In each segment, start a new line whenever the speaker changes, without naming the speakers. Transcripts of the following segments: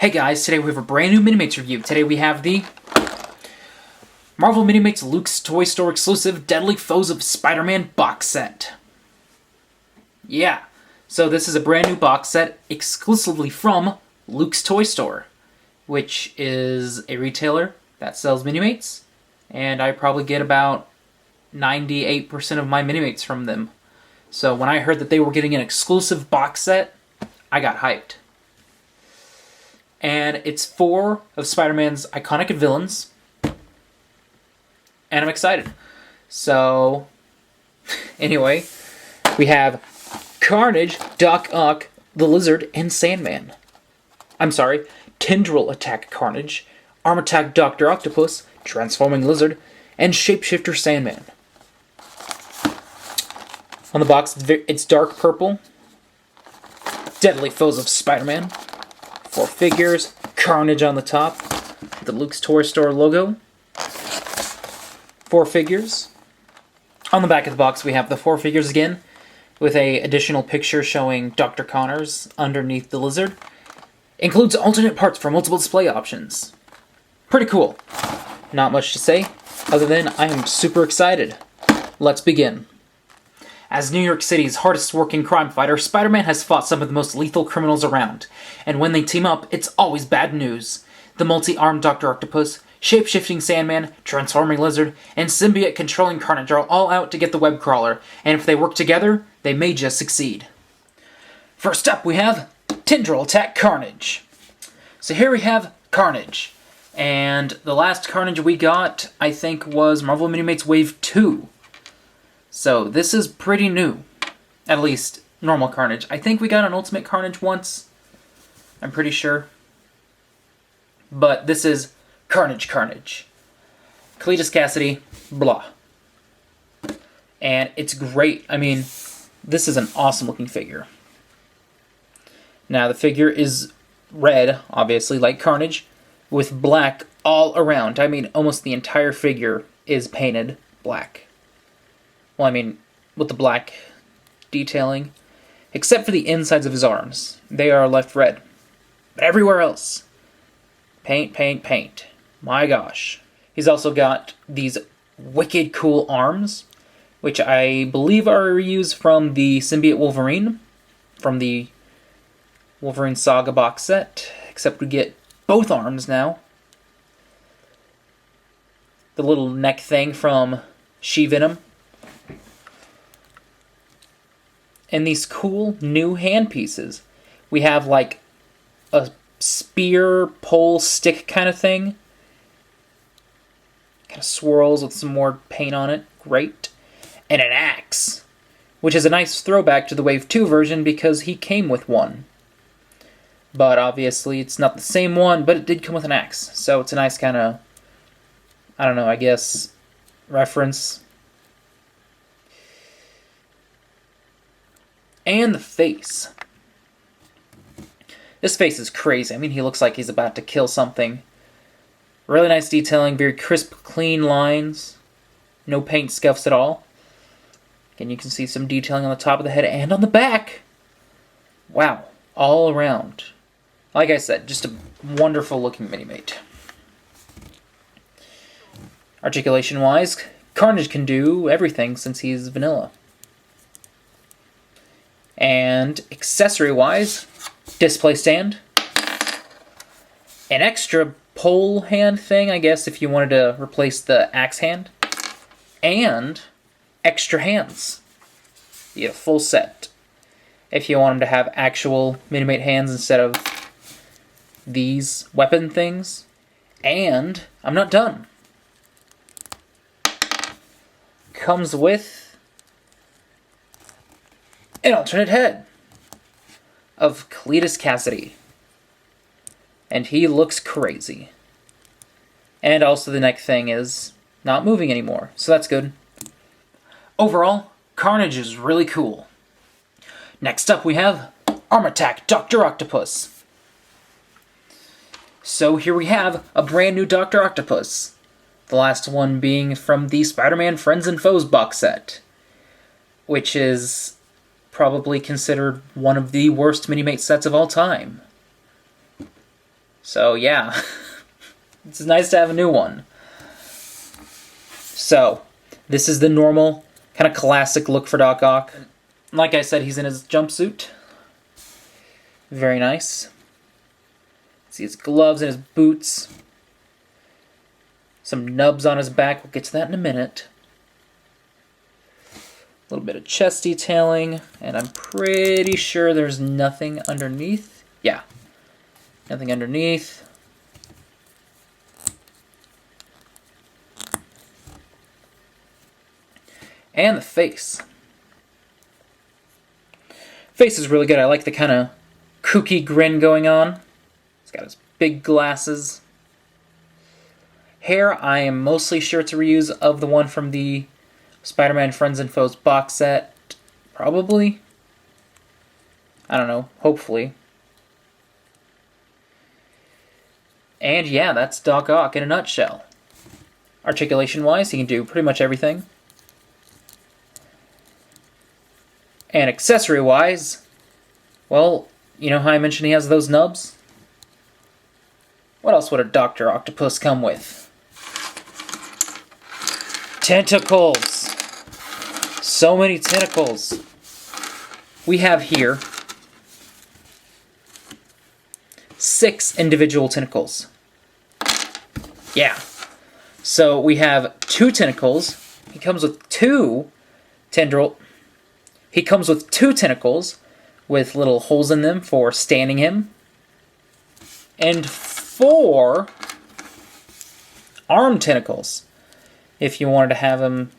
Hey guys, today we have a brand new Minimates review. Today we have the Marvel Minimates Luke's Toy Store exclusive Deadly Foes of Spider-Man box set. Yeah, so this is a brand new box set exclusively from Luke's Toy Store, which is a retailer that sells Minimates, and I probably get about 98% of my Minimates from them. So when I heard that they were getting an exclusive box set, I got hyped. And it's 4 of Spider-Man's iconic villains. And I'm excited. So, anyway, we have Carnage, Doc Ock, the Lizard, and Sandman. I'm sorry, Tendril Attack Carnage, Arm Attack Dr. Octopus, Transforming Lizard, and Shapeshifter Sandman. On the box, it's dark purple. Deadly Foes of Spider-Man. 4 figures, Carnage on the top, the Luke's Toy Store logo. 4 figures. On the back of the box we have the 4 figures again, with an additional picture showing Dr. Connors underneath the lizard. Includes alternate parts for multiple display options. Pretty cool. Not much to say, other than I am super excited. Let's begin. As New York City's hardest working crime fighter, Spider-Man has fought some of the most lethal criminals around. And when they team up, it's always bad news. The multi-armed Dr. Octopus, shape-shifting Sandman, transforming Lizard, and symbiote-controlling Carnage are all out to get the web crawler, and if they work together, they may just succeed. First up, we have Tendril Attack Carnage. So here we have Carnage. And the last Carnage we got, I think, was Marvel Minimates Wave 2. So this is pretty new. At least, normal Carnage. I think we got an Ultimate Carnage once. I'm pretty sure. But this is Carnage. Cletus Cassidy, blah. And it's great. I mean, this is an awesome looking figure. Now the figure is red, obviously, like Carnage, with black all around. I mean, almost the entire figure is painted black. Well, I mean, with the black detailing, except for the insides of his arms. They are left red. But everywhere else, paint. My gosh. He's also got these wicked cool arms, which I believe are a reuse from the Symbiote Wolverine, from the Wolverine Saga box set, except we get both arms now. The little neck thing from She-Venom. And these cool new hand pieces. We have like a spear, pole, stick kind of thing. Kind of swirls with some more paint on it. Great. And an axe, which is a nice throwback to the Wave 2 version because he came with one. But obviously it's not the same one, but it did come with an axe. So it's a nice kind of, I don't know, I guess, reference. And the face. This face is crazy. I mean, he looks like he's about to kill something. Really nice detailing, very crisp, clean lines. No paint scuffs at all. Again, you can see some detailing on the top of the head and on the back. Wow, all around. Like I said, just a wonderful looking Minimate. Articulation-wise, Carnage can do everything since he's vanilla. And accessory-wise, display stand, an extra pole hand thing, I guess, if you wanted to replace the axe hand, and extra hands. You get a full set if you want them to have actual Minimate hands instead of these weapon things. And I'm not done. Comes with an alternate head of Cletus Cassidy. And he looks crazy. And also the neck thing is not moving anymore, so that's good. Overall, Carnage is really cool. Next up we have Arm Attack Dr. Octopus. So here we have a brand new Dr. Octopus. The last one being from the Spider-Man Friends and Foes box set, which is probably considered one of the worst Minimate sets of all time. So yeah, it's nice to have a new one. So, this is the normal, kind of classic look for Doc Ock. Like I said, he's in his jumpsuit. Very nice. See his gloves and his boots. Some nubs on his back. We'll get to that in a minute. A little bit of chest detailing. And I'm pretty sure there's nothing underneath. Yeah. Nothing underneath. And the face. Face is really good. I like the kind of kooky grin going on. He's got his big glasses. Hair, I am mostly sure it's a reuse of the one from the Spider-Man Friends and Foes box set. Probably. I don't know. Hopefully. And yeah, that's Doc Ock in a nutshell. Articulation-wise, he can do pretty much everything. And accessory-wise, well, you know how I mentioned he has those nubs? What else would a Dr. Octopus come with? Tentacles! So many tentacles. We have here 6 individual tentacles. Yeah. So we have 2 tentacles. He comes with 2 tendril... He comes with 2 tentacles with little holes in them for standing him. And 4 arm tentacles. If you wanted to have him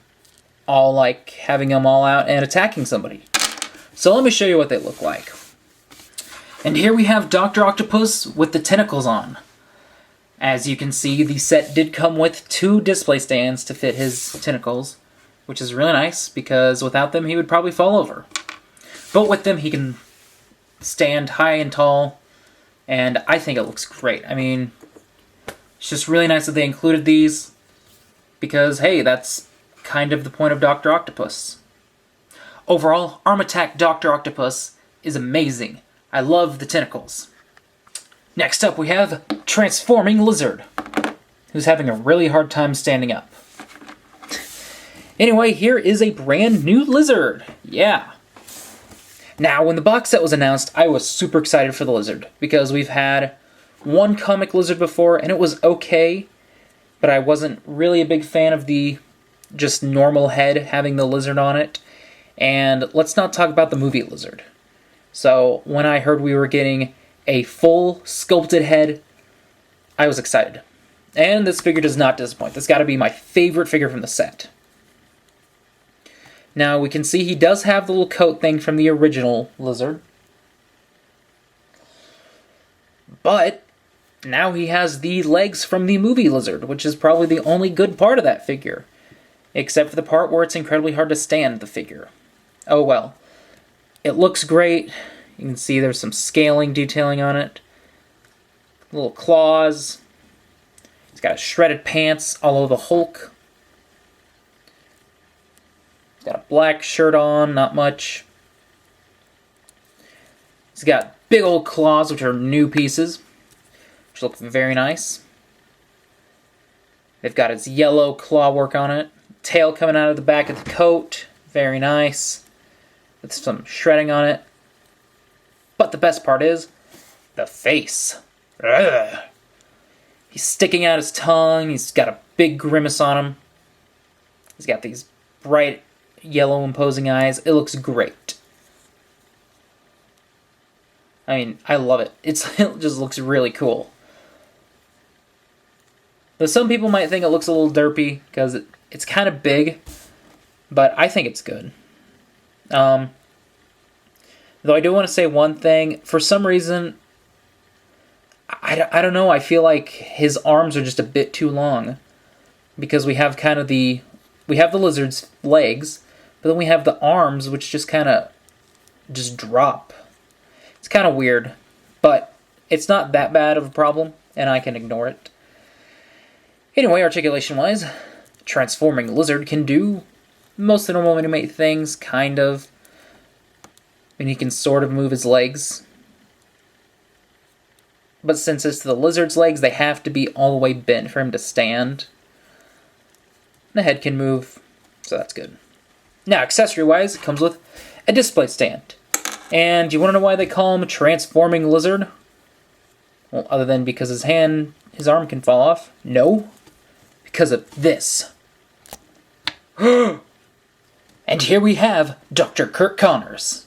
all like having them all out and attacking somebody. So let me show you what they look like. And here we have Dr. Octopus with the tentacles on. As you can see, the set did come with 2 display stands to fit his tentacles. Which is really nice, because without them he would probably fall over. But with them he can stand high and tall, and I think it looks great. I mean, it's just really nice that they included these, because, hey, that's kind of the point of Dr. Octopus. Overall, Arm Attack Dr. Octopus is amazing. I love the tentacles. Next up we have Transforming Lizard, who's having a really hard time standing up. Anyway, here is a brand new Lizard. Yeah. Now, when the box set was announced, I was super excited for the Lizard, because we've had one comic Lizard before, and it was okay, but I wasn't really a big fan of the just normal head having the Lizard on it. And let's not talk about the movie Lizard. So, when I heard we were getting a full sculpted head, I was excited. And this figure does not disappoint. This got to be my favorite figure from the set. Now, we can see he does have the little coat thing from the original Lizard. But now he has the legs from the movie Lizard, which is probably the only good part of that figure. Except for the part where it's incredibly hard to stand the figure. Oh well. It looks great. You can see there's some scaling detailing on it. Little claws. He's got shredded pants all over the Hulk. Got a black shirt on, not much. He's got big old claws, which are new pieces, which look very nice. They've got his yellow claw work on it. Tail coming out of the back of the coat, very nice. With some shredding on it. But the best part is the face. Ugh. He's sticking out his tongue. He's got a big grimace on him. He's got these bright yellow imposing eyes. It looks great. I mean, I love it. It just looks really cool. Though some people might think it looks a little derpy because it's kind of big, but I think it's good. Though I do want to say one thing. For some reason, I don't know, I feel like his arms are just a bit too long. Because we have kind of we have the lizard's legs, but then we have the arms, which just kind of just drop. It's kind of weird, but it's not that bad of a problem, and I can ignore it. Anyway, articulation-wise, Transforming Lizard can do most of the normal Minimate things, kind of. And he can sort of move his legs. but since it's the lizard's legs, they have to be all the way bent for him to stand. The head can move, so that's good. Now, accessory-wise, it comes with a display stand. And you want to know why they call him a transforming lizard? Well, other than because his arm can fall off? No. Because of this. And here we have Dr. Kirk Connors.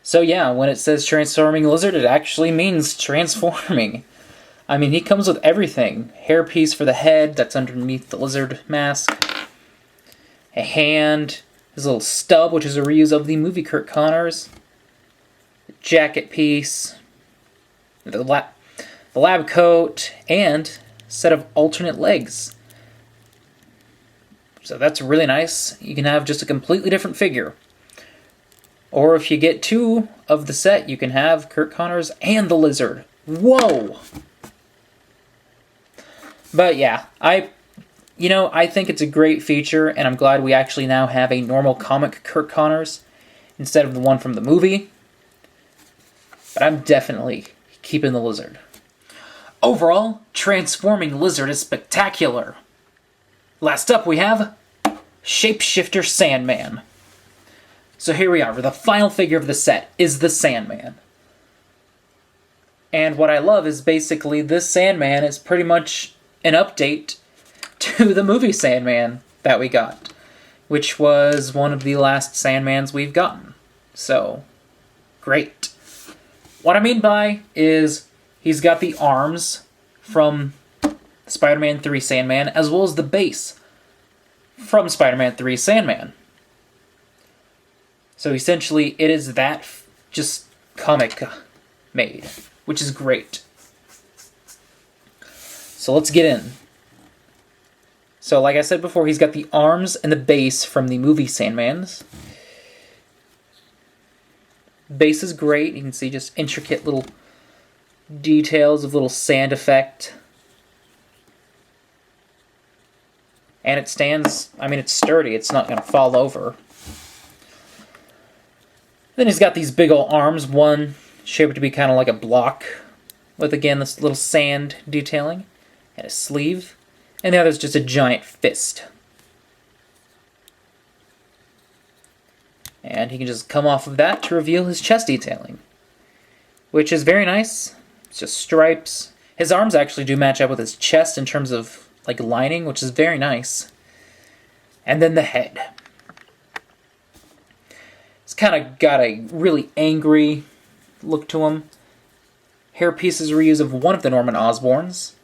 So yeah, when it says transforming lizard, it actually means transforming. I mean, he comes with everything. Hairpiece for the head that's underneath the lizard mask. A hand. His little stub, which is a reuse of the movie Kirk Connors. The jacket piece. The lab coat. And a set of alternate legs. So that's really nice. You can have just a completely different figure. Or if you get two of the set, you can have Kirk Connors and the lizard. Whoa! But yeah, I think it's a great feature, and I'm glad we actually now have a normal comic Kirk Connors instead of the one from the movie. But I'm definitely keeping the lizard. Overall, transforming lizard is spectacular. Last up we have Shapeshifter Sandman. So here we are, the final figure of the set is the Sandman. And what I love is basically this Sandman is pretty much an update to the movie Sandman that we got, which was one of the last Sandmans we've gotten. So, great. What I mean by is he's got the arms from Spider-Man 3 Sandman, as well as the base from Spider-Man 3 Sandman. So essentially, it is that just comic made, which is great. So let's get in. So like I said before, he's got the arms and the base from the movie Sandmans. Base is great. You can see just intricate little details of little sand effect. And it stands, I mean, it's sturdy. It's not going to fall over. Then he's got these big old arms, one shaped to be kind of like a block, with again this little sand detailing, and a sleeve, and the other's just a giant fist. And he can just come off of that to reveal his chest detailing, which is very nice. It's just stripes. His arms actually do match up with his chest in terms of like lining, which is very nice. And then the head. It's kind of got a really angry look to him. Hairpiece is a reuse of one of the Norman Osborns.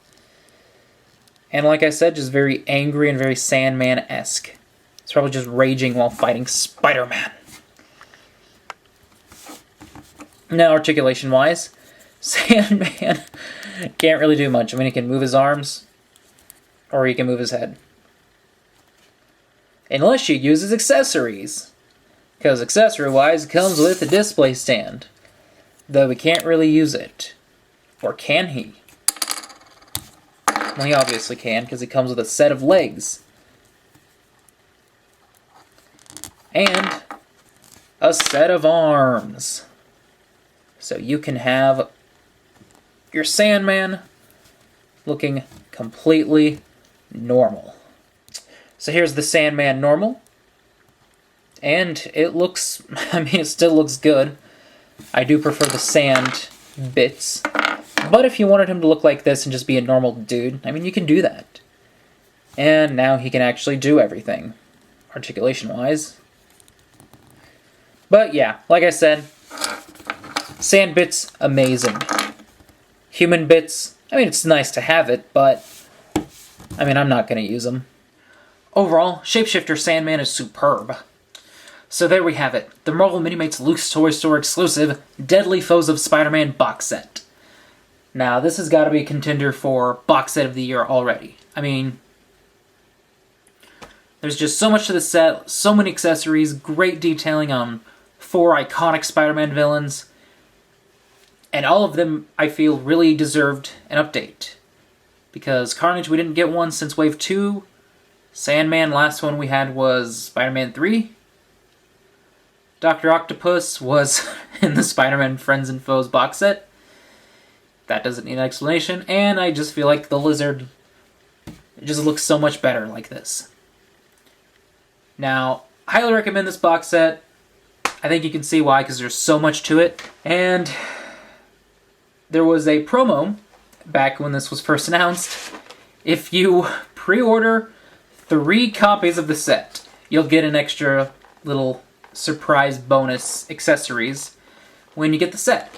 And like I said, just very angry and very Sandman-esque. It's probably just raging while fighting Spider-Man. Now, articulation-wise, Sandman can't really do much. I mean, he can move his arms, or he can move his head. Unless you use his accessories. Because accessory-wise, it comes with a display stand. Though he can't really use it. Or can he? Well, he obviously can, because it comes with a set of legs. And a set of arms. So you can have your Sandman looking completely normal. So here's the Sandman normal. And it looks, I mean, it still looks good. I do prefer the sand bits. But if you wanted him to look like this and just be a normal dude, I mean, you can do that. And now he can actually do everything, articulation-wise. But yeah, like I said, sand bits, amazing. Human bits, I mean, it's nice to have it, but, I mean, I'm not going to use them. Overall, Shapeshifter Sandman is superb. So there we have it, the Marvel Minimates Luke's Toy Store exclusive Deadly Foes of Spider-Man box set. Now, this has got to be a contender for box set of the year already. I mean, there's just so much to the set, so many accessories, great detailing on 4 iconic Spider-Man villains, and all of them, I feel, really deserved an update. Because Carnage, we didn't get one since Wave 2. Sandman, last one we had was Spider-Man 3. Dr. Octopus was in the Spider-Man Friends and Foes box set. that doesn't need an explanation, and I just feel like the lizard, it just looks so much better like this. Now, I highly recommend this box set. I think you can see why, because there's so much to it. And there was a promo back when this was first announced. If you pre-order 3 copies of the set, you'll get an extra little surprise bonus accessories when you get the set.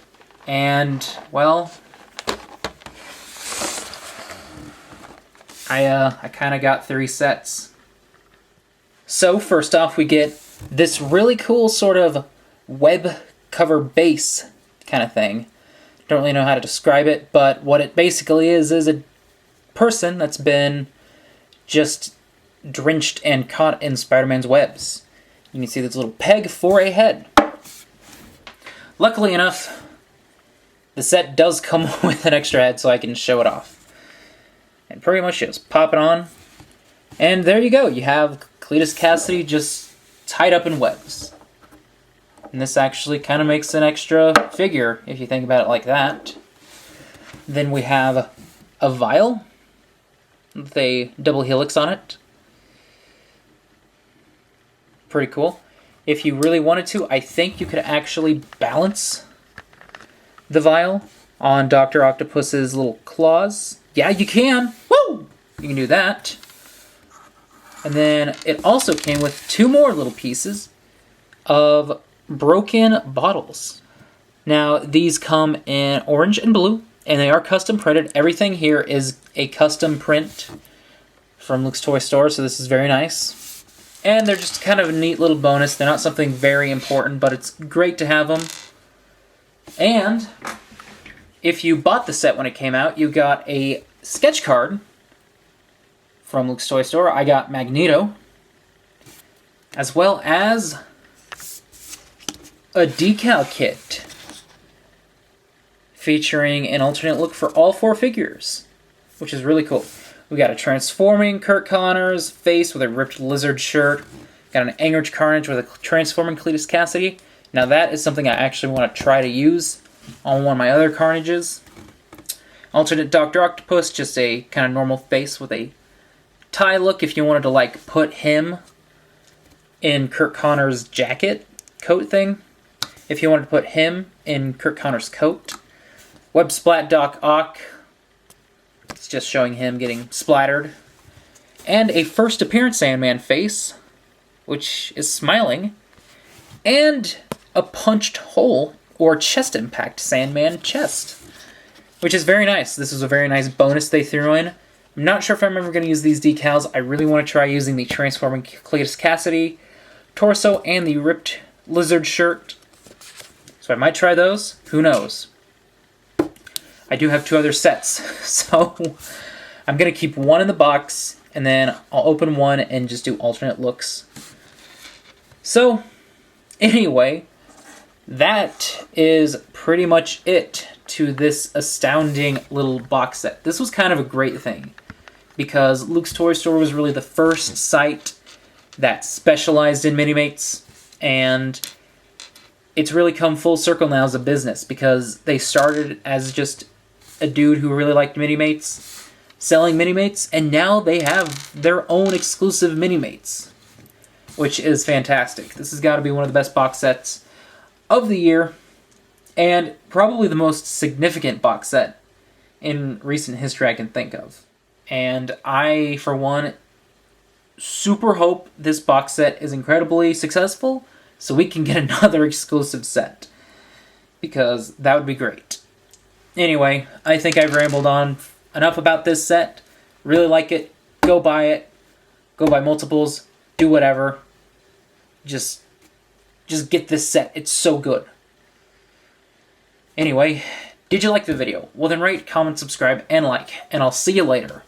And, well, I kind of got 3 sets. So first off, we get this really cool sort of web cover base kind of thing. Don't really know how to describe it, but what it basically is a person that's been just drenched and caught in Spider-Man's webs. You can see this little peg for a head. Luckily enough, the set does come with an extra head so I can show it off. And pretty much just pop it on, and there you go. You have Cletus Cassidy just tied up in webs. And this actually kind of makes an extra figure, if you think about it like that. Then we have a vial with a double helix on it. Pretty cool. If you really wanted to, I think you could actually balance the vial on Dr. Octopus's little claws. Yeah, you can! Woo! You can do that. And then it also came with 2 more little pieces of broken bottles. Now, these come in orange and blue, and they are custom printed. Everything here is a custom print from Luke's Toy Store, so this is very nice. And they're just kind of a neat little bonus. They're not something very important, but it's great to have them. And if you bought the set when it came out, you got a sketch card from Luke's Toy Store. I got Magneto, as well as a decal kit featuring an alternate look for all 4 figures, which is really cool. We got a transforming Kurt Connors face with a ripped lizard shirt. Got an angered Carnage with a transforming Cletus Cassidy. Now that is something I actually want to try to use on one of my other Carnages. Alternate Dr. Octopus, just a kind of normal face with a tie look if you wanted to like put him in Kurt Connors' jacket coat thing. If you wanted to put him in Kurt Connors' coat. Web Splat Doc Ock. It's just showing him getting splattered. And a first appearance Sandman face, which is smiling. And a punched hole or chest impact Sandman chest, which is very nice. This is a very nice bonus they threw in. I'm not sure if I'm ever going to use these decals. I really want to try using the transforming Cletus Cassidy torso and the ripped lizard shirt. So I might try those. Who knows? I do have 2 other sets, so I'm going to keep one in the box, and then I'll open one and just do alternate looks. So, anyway, that is pretty much it to this astounding little box set. This was kind of a great thing, because Luke's Toy Store was really the first site that specialized in Minimates, and it's really come full circle now as a business, because they started as just a dude who really liked Minimates, selling Minimates, and now they have their own exclusive Minimates, which is fantastic. This has got to be one of the best box sets of the year, and probably the most significant box set in recent history I can think of. And I, for one, super hope this box set is incredibly successful so we can get another exclusive set, because that would be great. Anyway, I think I've rambled on enough about this set. Really like it. Go buy it. Go buy multiples. Do whatever. Just get this set. It's so good. Anyway, did you like the video? Well then rate, comment, subscribe, and like, and I'll see you later.